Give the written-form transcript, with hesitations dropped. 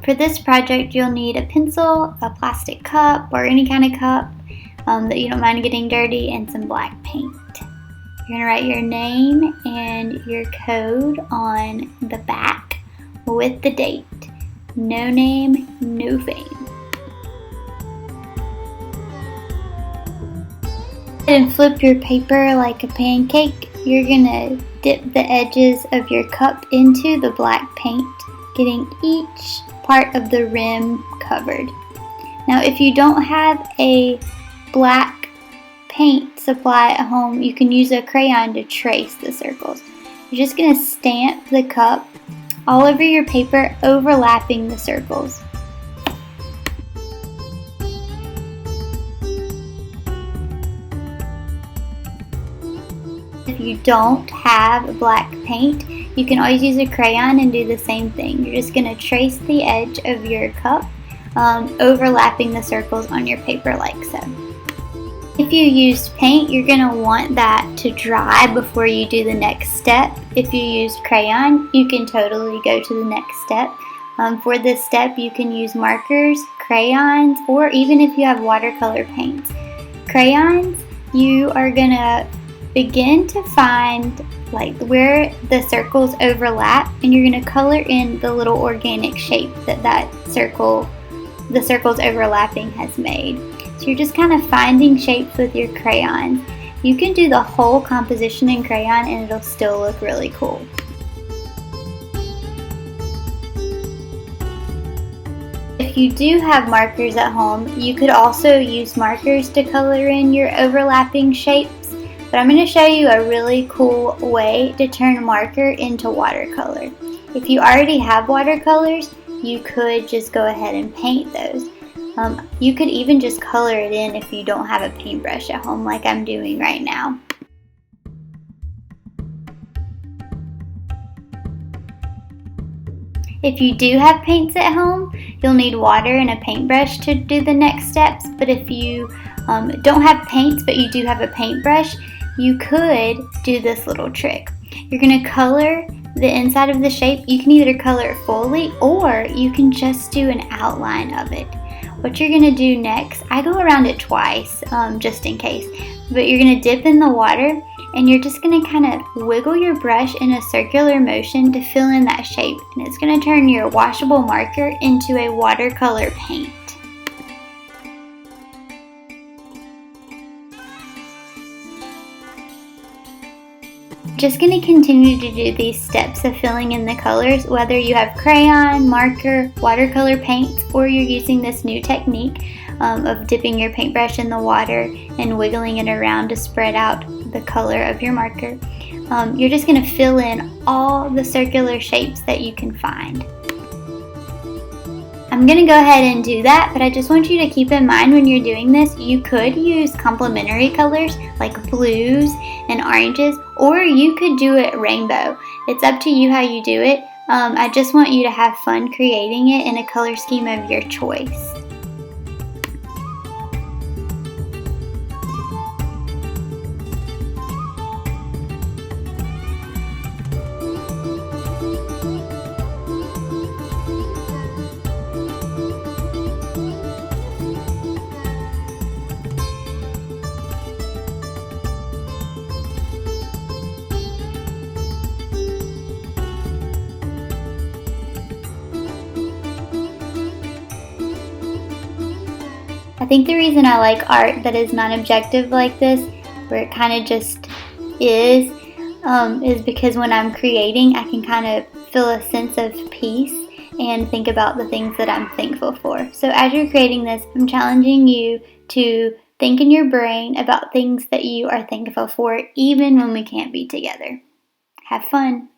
For this project, you'll need a pencil, a plastic cup, or any kind of cup that you don't mind getting dirty, and some black paint. You're going to write your name and your code on the back with the date. No name, no fame. And flip your paper like a pancake. You're going to dip the edges of your cup into the black paint, getting each part of the rim covered. Now, if you don't have a black paint supply at home, you can use a crayon to trace the circles. You're just going to stamp the cup all over your paper, overlapping the circles. If you don't have black paint, you can always use a crayon and do the same thing. You're just going to trace the edge of your cup, overlapping the circles on your paper like so. If you used paint, you're going to want that to dry before you do the next step. If you used crayon, you can totally go to the next step. For this step, you can use markers, crayons, or even if you have watercolor paints. Crayons, you are going to begin to find like where the circles overlap, and you're going to color in the little organic shape that the circles overlapping has made. So you're just kind of finding shapes with your crayons. You can do the whole composition in crayon and it'll still look really cool. If you do have markers at home, you could also use markers to color in your overlapping shapes. But I'm going to show you a really cool way to turn a marker into watercolor. If you already have watercolors, you could just go ahead and paint those. You could even just color it in if you don't have a paintbrush at home like I'm doing right now. If you do have paints at home, you'll need water and a paintbrush to do the next steps. But if you don't have paints but you do have a paintbrush, you could do this little trick. You're going to color the inside of the shape. You can either color it fully or you can just do an outline of it. What you're going to do next, I go around it twice just in case, but you're going to dip in the water and you're just going to kind of wiggle your brush in a circular motion to fill in that shape, and it's going to turn your washable marker into a watercolor paint. Just going to continue to do these steps of filling in the colors, whether you have crayon, marker, watercolor paints, or you're using this new technique of dipping your paintbrush in the water and wiggling it around to spread out the color of your marker. You're just going to fill in all the circular shapes that you can find. I'm going to go ahead and do that, but I just want you to keep in mind when you're doing this, you could use complementary colors like blues and oranges, or you could do it rainbow. It's up to you how you do it. I just want you to have fun creating it in a color scheme of your choice. I think the reason I like art that is non-objective like this, where it kind of just is because when I'm creating, I can kind of feel a sense of peace and think about the things that I'm thankful for. So as you're creating this, I'm challenging you to think in your brain about things that you are thankful for, even when we can't be together. Have fun.